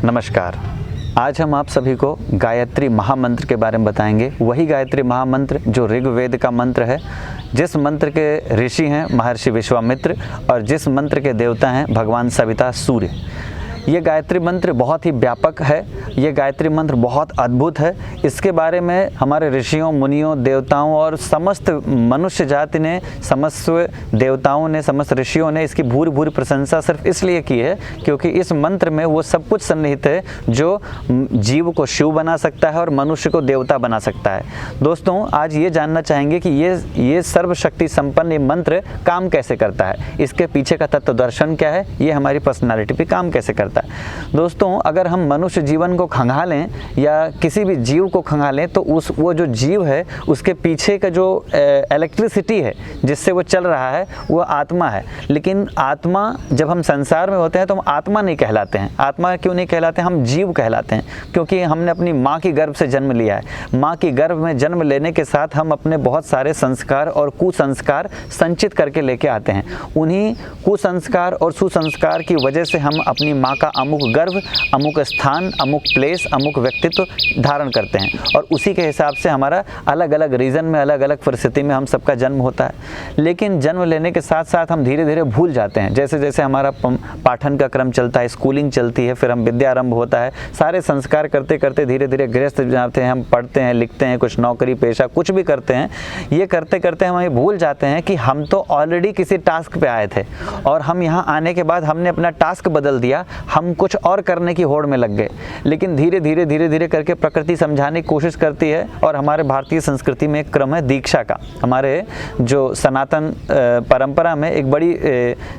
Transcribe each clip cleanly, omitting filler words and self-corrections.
नमस्कार। आज हम आप सभी को गायत्री महामंत्र के बारे में बताएंगे। वही गायत्री महामंत्र जो ऋग्वेद का मंत्र है, जिस मंत्र के ऋषि हैं महर्षि विश्वामित्र और जिस मंत्र के देवता हैं भगवान सविता सूर्य। ये गायत्री मंत्र बहुत ही व्यापक है, ये गायत्री मंत्र बहुत अद्भुत है। इसके बारे में हमारे ऋषियों, मुनियों, देवताओं और समस्त मनुष्य जाति ने, समस्त देवताओं ने, समस्त ऋषियों ने इसकी भूरी भूरी प्रशंसा सिर्फ इसलिए की है क्योंकि इस मंत्र में वो सब कुछ सन्निहित है जो जीव को शिव बना सकता है और मनुष्य को देवता बना सकता है। दोस्तों, आज ये जानना चाहेंगे कि ये सर्वशक्ति संपन्न मंत्र काम कैसे करता है, इसके पीछे का तत्व दर्शन क्या है, ये हमारी पर्सनालिटी पे काम कैसे करता है। दोस्तों, अगर हम मनुष्य जीवन को खंगालें या किसी भी जीव को खंगालें तो वो जो जीव है उसके पीछे का जो इलेक्ट्रिसिटी है जिससे वो चल रहा है वो आत्मा है। लेकिन आत्मा, जब हम संसार में होते हैं तो हम आत्मा नहीं कहलाते हैं। आत्मा क्यों नहीं कहलाते हैं? हम जीव कहलाते हैं क्योंकि हमने अपनी माँ की गर्भ से जन्म लिया है। माँ की गर्भ में जन्म लेने के साथ हम अपने बहुत सारे संस्कार और कुसंस्कार संचित करके लेके आते हैं। उन्हीं कुसंस्कार और सुसंस्कार की वजह से हम अपनी माँ का अमुक गर्भ, अमुक स्थान, अमुक प्लेस, अमुक व्यक्तित्व धारण करते हैं और उसी के हिसाब से हमारा अलग अलग रीजन में, अलग अलग परिस्थिति में हम सबका जन्म होता है। लेकिन जन्म लेने के साथ साथ हम धीरे धीरे भूल जाते हैं। जैसे जैसे हमारा पाठन का क्रम चलता है, स्कूलिंग चलती है, फिर हम विद्यारंभ होता है, सारे संस्कार करते करते धीरे धीरे गृहस्थ जाते हैं, हम पढ़ते हैं, लिखते हैं, कुछ नौकरी पेशा कुछ भी करते हैं। ये करते करते हम ये भूल जाते हैं कि हम तो ऑलरेडी किसी टास्क पे आए थे और हम यहाँ आने के बाद हमने अपना टास्क बदल दिया, हम कुछ और करने की होड़ में लग गए। लेकिन धीरे धीरे करके प्रकृति समझाने की कोशिश करती है और हमारे भारतीय संस्कृति में एक क्रम है दीक्षा का। हमारे जो सनातन परंपरा में एक बड़ी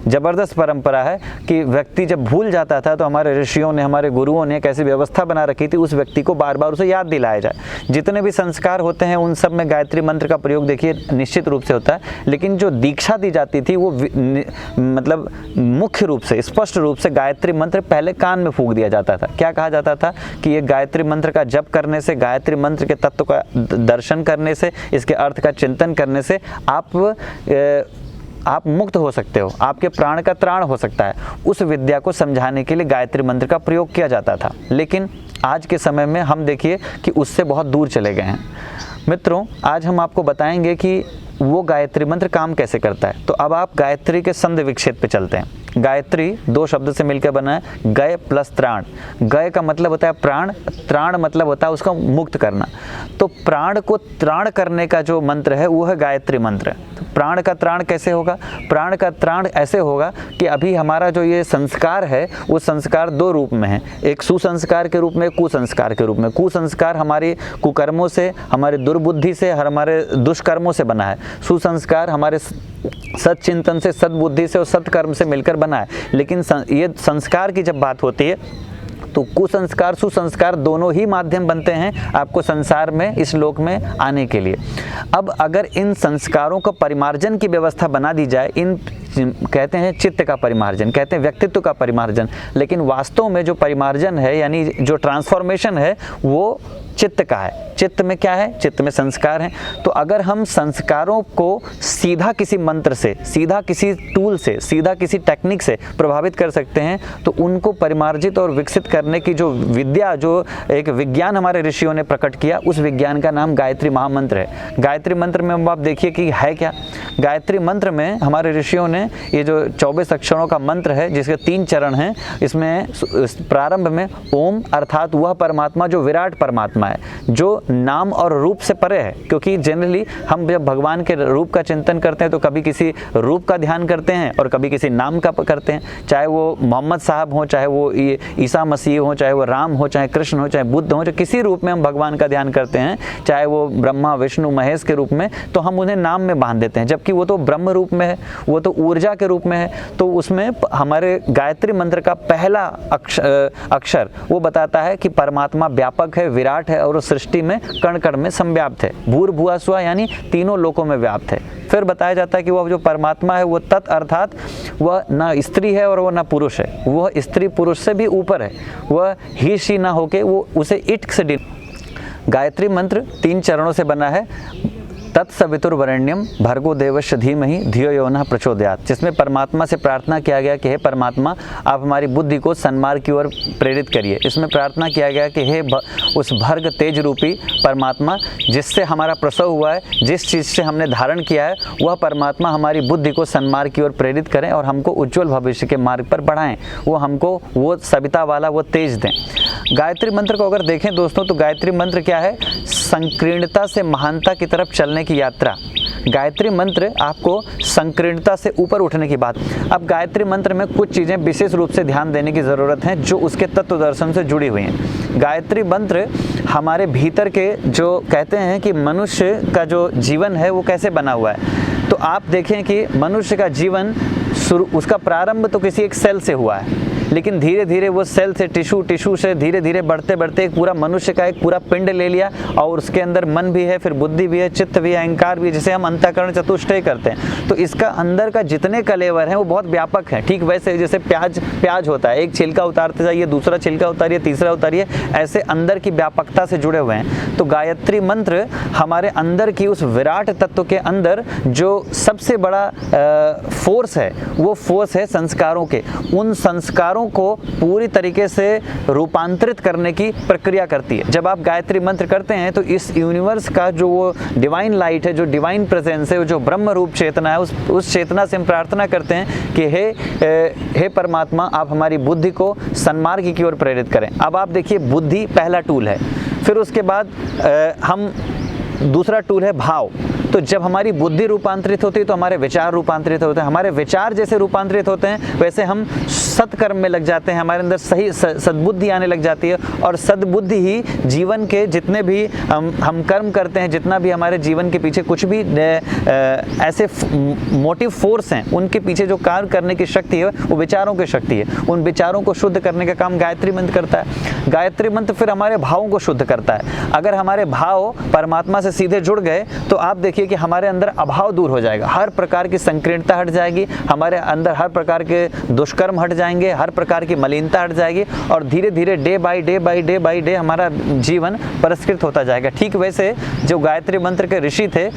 ज़बरदस्त परंपरा है कि व्यक्ति जब भूल जाता था तो हमारे ऋषियों ने, हमारे गुरुओं ने एक ऐसी व्यवस्था बना रखी थी उस व्यक्ति को बार बार उसे याद दिलाया जाए। जितने भी संस्कार होते हैं उन सब में गायत्री मंत्र का प्रयोग देखिए निश्चित रूप से होता है। लेकिन जो दीक्षा दी जाती थी वो मतलब मुख्य रूप से, स्पष्ट रूप से गायत्री मंत्र पहले कान में फूंक दिया जाता था। क्या कहा जाता था कि ये गायत्री मंत्र का जप करने से, गायत्री मंत्र के तत्व का दर्शन करने से, इसके अर्थ का चिंतन करने से आप मुक्त हो सकते हो, आपके प्राण का त्राण हो सकता है। उस विद्या को समझाने के लिए गायत्री मंत्र का प्रयोग किया जाता था। लेकिन आज के समय में हम देखिए कि उससे बहुत दूर चले गए हैं। मित्रों, आज हम आपको बताएंगे कि वो गायत्री मंत्र काम कैसे करता है। तो अब आप गायत्री के संध विक्षेप पे चलते हैं। गायत्री दो शब्द से मिलकर बना है, गय प्लस त्राण। गय का मतलब होता है प्राण, त्राण मतलब होता है उसका मुक्त करना। तो प्राण को त्राण करने का जो मंत्र है वो है गायत्री मंत्र। तो प्राण का त्राण कैसे होगा? प्राण का त्राण ऐसे होगा कि अभी हमारा जो ये संस्कार है वो संस्कार दो रूप में है, एक सुसंस्कार के रूप में, कुसंस्कार के रूप में। कुसंस्कार हमारे कुकर्मों से, हमारे दुर्बुद्धि से, हमारे दुष्कर्मों से बना है। सुसंस्कार हमारे सच्चिंतन से, सद्बुद्धि से और सत्कर्म से मिलकर बना है। लेकिन ये संस्कार की जब बात होती है तो कुसंस्कार, सुसंस्कार दोनों ही माध्यम बनते हैं आपको संसार में, इस लोक में आने के लिए। अब अगर इन संस्कारों का परिमार्जन की व्यवस्था बना दी जाए, इन कहते हैं चित्त का परिमार्जन, कहते हैं व्यक्तित्व का परिमार्जन, लेकिन वास्तव में जो परिमार्जन है यानी जो ट्रांसफॉर्मेशन है वो चित्त का है। चित्त में क्या है? चित्त में संस्कार हैं। तो अगर हम संस्कारों को सीधा किसी मंत्र से, सीधा किसी टूल से, सीधा किसी टेक्निक से प्रभावित कर सकते हैं तो उनको परिमार्जित और विकसित करने की जो विद्या, जो एक विज्ञान हमारे ऋषियों ने प्रकट किया, उस विज्ञान का नाम गायत्री महामंत्र है। गायत्री मंत्र में आप देखिए कि है क्या। गायत्री मंत्र में हमारे ऋषियों ने ये जो 24 अक्षरों का मंत्र है जिसके 3 चरण हैं, इसमें प्रारंभ में ओम अर्थात वह परमात्मा जो विराट परमात्मा है, जो नाम और रूप से परे है। क्योंकि जनरली हम जब भगवान के रूप का चिंतन करते हैं तो कभी किसी रूप का ध्यान करते हैं और कभी किसी नाम का करते हैं। चाहे वो मोहम्मद साहब हो, चाहे वो ईसा मसीह हो, चाहे वो राम हो, चाहे कृष्ण हो, चाहे बुद्ध हो, जो किसी रूप में हम भगवान का ध्यान करते हैं, चाहे वो ब्रह्मा विष्णु महेश के रूप में, तो हम उन्हें नाम में बांध देते हैं। जबकि वो तो ब्रह्म रूप में है, वो तो ऊर्जा के रूप में है। तो उसमें हमारे गायत्री मंत्र का पहला अक्षर वो बताता है कि परमात्मा व्यापक है, विराट है और सृष्टि में कण कण में संव्याप्त है, भूर भुआ स्वा यानी तीनों लोकों में व्याप्त है। फिर बताया जाता है कि वह जो परमात्मा है वो तत् अर्थात वह न स्त्री है और वह न पुरुष है, वह स्त्री पुरुष से भी ऊपर है, वह ही शी ना होके वो उसे इट से गायत्री मंत्र 3 चरणों से बना है। तत्सवितुर्वरेण्यम भर्गो देवस्य धीमहि धियो यो नः प्रचोदयात्, जिसमें परमात्मा से प्रार्थना किया गया कि हे परमात्मा आप हमारी बुद्धि को सन्मार्ग की ओर प्रेरित करिए। इसमें प्रार्थना किया गया कि हे उस भर्ग तेज रूपी परमात्मा जिससे हमारा प्रसव हुआ है, जिस चीज़ से हमने धारण किया है, वह परमात्मा हमारी बुद्धि को सन्मार्ग की ओर प्रेरित करें और हमको उज्ज्वल भविष्य के मार्ग पर बढ़ाएं, वो हमको वो सविता वाला वो तेज दें। गायत्री मंत्र को अगर देखें दोस्तों तो गायत्री मंत्र क्या है? संकीर्णता से महानता की तरफ चलने की यात्रा। गायत्री मंत्र आपको संकीर्णता से ऊपर उठने की बात। अब गायत्री मंत्र में कुछ चीज़ें विशेष रूप से ध्यान देने की ज़रूरत है जो उसके तत्व दर्शन से जुड़ी हुई हैं। गायत्री मंत्र हमारे भीतर के जो कहते हैं कि मनुष्य का जो जीवन है वो कैसे बना हुआ है, तो आप देखें कि मनुष्य का जीवन उसका प्रारंभ तो किसी एक सेल से हुआ है, लेकिन धीरे धीरे वो सेल से टिश्यू से धीरे धीरे बढ़ते बढ़ते एक पूरा मनुष्य का एक पूरा पिंड ले लिया और उसके अंदर मन भी है, फिर बुद्धि भी है, चित्त भी है, अहंकार भी है, जिसे हम अंतःकरण चतुष्टय करते हैं। तो इसका अंदर का जितने कलेवर हैं वो बहुत व्यापक हैं। ठीक वैसे जैसे प्याज होता है, एक छिलका उतारते जाइए, दूसरा छिलका उतारिए, तीसरा उतारिए, ऐसे अंदर की व्यापकता से जुड़े हुए हैं। तो गायत्री मंत्र हमारे अंदर की उस विराट तत्व के अंदर जो सबसे बड़ा फोर्स है वो फोर्स है संस्कारों के। उन संस्कारों को पूरी तरीके से रूपांतरित करने की प्रक्रिया करती है। जब आप गायत्री मंत्र करते हैं तो इस यूनिवर्स का जो वो डिवाइन लाइट है, जो डिवाइन प्रेजेंस है, जो ब्रह्म रूप चेतना है, उस चेतना से हम प्रार्थना करते हैं कि हे परमात्मा आप हमारी बुद्धि को सन्मार्ग की ओर प्रेरित करें। अब आप देखिए बुद्धि पहला टूल है, फिर उसके बाद हम दूसरा टूल है भाव। तो जब हमारी बुद्धि रूपांतरित होती है तो हमारे विचार रूपांतरित होते हैं। हमारे विचार जैसे रूपांतरित होते हैं वैसे हम सत्कर्म में लग जाते हैं, हमारे अंदर सही सद्बुद्धि आने लग जाती है और सद्बुद्धि ही जीवन के जितने भी हम कर्म करते हैं, जितना भी हमारे जीवन के पीछे कुछ भी ऐसे मोटिव फोर्स हैं, उनके पीछे जो कार्य करने की शक्ति है वो विचारों की शक्ति है। उन विचारों को शुद्ध करने का काम गायत्री मंत्र करता है। गायत्री मंत्र फिर हमारे भावों को शुद्ध करता है। अगर हमारे भाव परमात्मा से सीधे जुड़ गए तो आप देखिए कि हमारे अंदर अभाव दूर हो जाएगा, हर प्रकार की संकीर्णता हट जाएगी, हमारे अंदर हर प्रकार के दुष्कर्म हट जाएंगे, हर प्रकार की मलिनता हट जाएगी और धीरे धीरे डे बाय डे हमारा जीवन परिष्कृत होता जाएगा। ठीक वैसे जो गायत्री मंत्र के ऋषि थे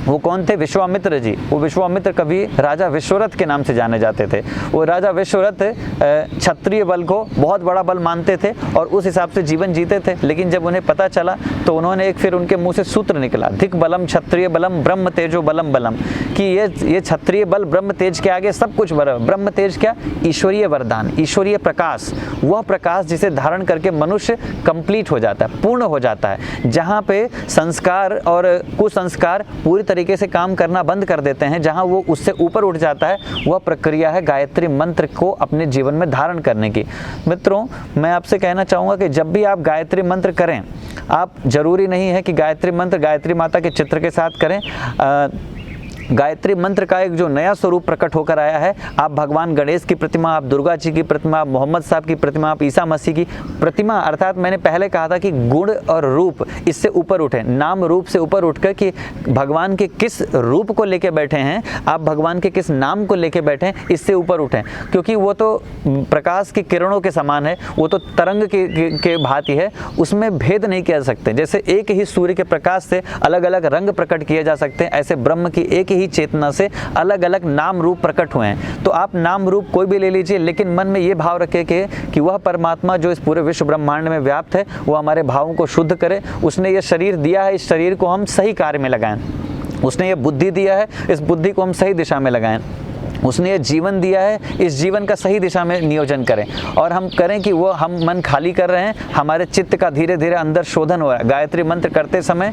वो कौन थे? विश्वामित्र जी। वो विश्वामित्र कभी राजा विश्वरथ के नाम से जाने जाते थे। वो राजा विश्वरथ क्षत्रिय बल को बहुत बड़ा बल मानते थे और उस हिसाब से जीवन जीते थे। लेकिन जब उन्हें पता चला तो उन्होंने फिर उनके मुंह से सूत्र निकला, धिक बलम क्षत्रिय बलम ब्रह्म तेजो बलम बलम, कि ये क्षत्रिय बल ब्रह्म तेज के आगे सब कुछ बराबर। ब्रह्म तेज क्या? ईश्वरीय वरदान, ईश्वरीय प्रकाश, वह प्रकाश जिसे धारण करके मनुष्य कंप्लीट हो जाता है, पूर्ण हो जाता है। जहाँ पे संस्कार और कुसंस्कार पूरी तरीके से काम करना बंद कर देते हैं, जहां वो उससे ऊपर उठ जाता है, वह प्रक्रिया है गायत्री मंत्र को अपने जीवन में धारण करने की। मित्रों, मैं आपसे कहना चाहूँगा कि जब भी आप गायत्री मंत्र करें, आप जरूरी नहीं है कि गायत्री मंत्र गायत्री माता के चित्र के साथ करें। गायत्री मंत्र का एक जो नया स्वरूप प्रकट होकर आया है, आप भगवान गणेश की प्रतिमा, आप दुर्गा जी की प्रतिमा, आप मोहम्मद साहब की प्रतिमा, आप ईसा मसीह की प्रतिमा, अर्थात मैंने पहले कहा था कि गुण और रूप इससे ऊपर उठे, नाम रूप से ऊपर उठकर कि भगवान के किस रूप को लेके बैठे हैं, आप भगवान के किस नाम को लेके बैठे हैं, इससे ऊपर उठें। क्योंकि वो तो प्रकाश की किरणों के समान है, वो तो तरंग के भांति है, उसमें भेद नहीं किया जा सकते। जैसे एक ही सूर्य के प्रकाश से अलग अलग रंग प्रकट किए जा सकते हैं, ऐसे ब्रह्म की एक ही चेतना से अलग अलग नाम रूप प्रकट हुए हैं। तो आप नाम रूप कोई भी ले लीजिए, लेकिन मन में ये भाव रखें कि वह परमात्मा जो इस पूरे विश्व ब्रह्मांड में व्याप्त है, वो हमारे भावों को शुद्ध करे। उसने ये शरीर दिया है, इस शरीर को हम सही कार्य में लगाएं। उसने ये बुद्धि दिया है, इस बुद्धि को हम सही दिशा में लगाएं। उसने ये जीवन दिया है, इस जीवन का सही दिशा में नियोजन करें। और हम करें कि वो हम मन खाली कर रहे हैं, हमारे चित्त का धीरे धीरे अंदर शोधन हो रहा है। गायत्री मंत्र करते समय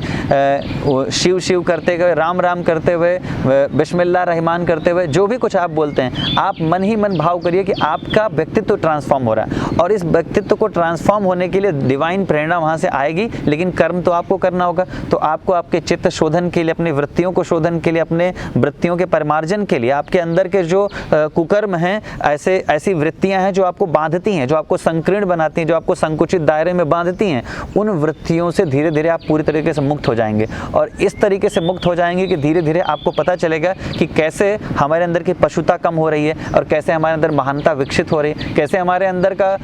शिव शिव करते हुए, राम राम करते हुए, बिस्मिल्लाह रहमान करते हुए, जो भी कुछ आप बोलते हैं, आप मन ही मन भाव करिए कि आपका व्यक्तित्व ट्रांसफॉर्म हो रहा है। और इस व्यक्तित्व को ट्रांसफॉर्म होने के लिए डिवाइन प्रेरणा वहाँ से आएगी, लेकिन कर्म तो आपको करना होगा। तो आपको आपके चित्त शोधन के लिए, अपनी वृत्तियों को शोधन के लिए, अपने वृत्तियों के परिमार्जन के लिए, आपके अंदर के जो कुकर्म हैं, ऐसी वृत्तियां हैं जो आपको बांधती हैं, जो आपको संकीर्ण बनाती हैं, जो आपको संकुचित दायरे में बांधती हैं, उन वृत्तियों से धीरे धीरे आप पूरी तरीके से मुक्त हो जाएंगे। और इस तरीके से मुक्त हो जाएंगे कि धीरे धीरे आपको पता चलेगा कि कैसे हमारे अंदर की पशुता कम हो रही है और कैसे हमारे अंदर महानता विकसित हो रही है, कैसे हमारे अंदर का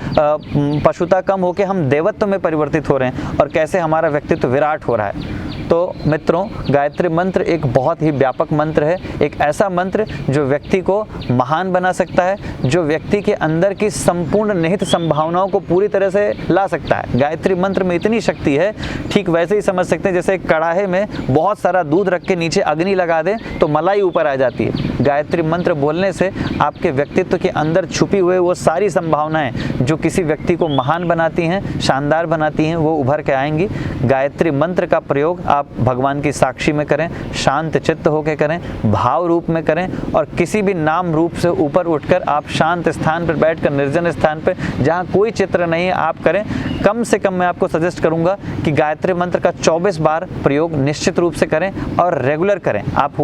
पशुता कम होकर हम देवत्व में परिवर्तित हो रहे हैं और कैसे हमारा व्यक्तित्व विराट हो रहा है। तो मित्रों, गायत्री मंत्र एक बहुत ही व्यापक मंत्र है, एक ऐसा मंत्र जो व्यक्ति को महान बना सकता है, जो व्यक्ति के अंदर की संपूर्ण निहित संभावनाओं को पूरी तरह से ला सकता है। गायत्री मंत्र में इतनी शक्ति है, ठीक वैसे ही समझ सकते हैं जैसे कढ़ाई में बहुत सारा दूध रख के नीचे अग्नि लगा दें तो मलाई ऊपर आ जाती है। गायत्री मंत्र बोलने से आपके व्यक्तित्व के अंदर छुपी हुए वो सारी संभावनाएं जो किसी व्यक्ति को महान बनाती हैं, शानदार बनाती हैं, वो उभर के आएंगी। गायत्री मंत्र का प्रयोग आप भगवान की साक्षी में करें, शांत चित्त होकर करें, भाव रूप में करें, और किसी भी नाम रूप से ऊपर उठकर आप शांत स्थान पर बैठकर, निर्जन स्थान पर जहाँ कोई चित्र नहीं है, आप करें। कम से कम मैं आपको सजेस्ट करूंगा कि गायत्री मंत्र का 24 बार प्रयोग निश्चित रूप से करें और रेगुलर करें। आप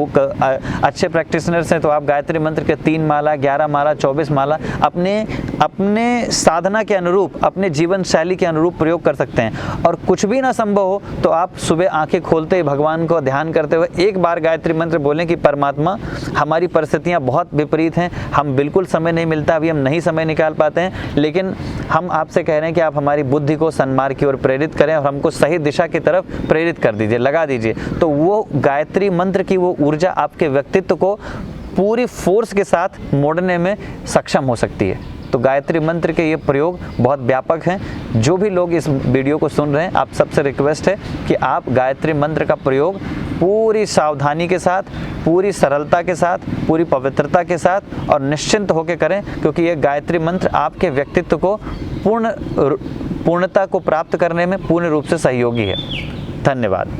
अच्छे प्रैक्टिशनर्स हैं तो आप गायत्री मंत्र के 3 माला, 11 माला, 24 माला अपने साधना के अनुरूप, अपने जीवन शैली के अनुरूप प्रयोग कर सकते हैं। और कुछ भी ना संभव हो तो आप सुबह आंखें खोलते ही भगवान को ध्यान करते हुए एक बार गायत्री मंत्र बोलें कि परमात्मा, हमारी परिस्थितियां बहुत विपरीत हैं, हम बिल्कुल समय नहीं मिलता, अभी हम नहीं समय निकाल पाते हैं, लेकिन हम आपसे कह रहे हैं कि आप हमारी बुद्धि को सन्मार्ग की ओर प्रेरित करें और हमको सही दिशा की तरफ प्रेरित कर दीजिए, लगा दीजिए। तो वो गायत्री मंत्र की वो ऊर्जा आपके व्यक्तित्व को पूरी फोर्स के साथ मोड़ने में सक्षम हो सकती है। तो गायत्री मंत्र के ये प्रयोग बहुत व्यापक हैं। जो भी लोग इस वीडियो को सुन रहे हैं, आप सबसे रिक्वेस्ट है कि आप गायत्री मंत्र का प्रयोग पूरी सावधानी के साथ, पूरी सरलता के साथ, पूरी पवित्रता के साथ और निश्चिंत होकर करें, क्योंकि ये गायत्री मंत्र आपके व्यक्तित्व को पूर्णता को प्राप्त करने में पूर्ण रूप से सहयोगी है। धन्यवाद।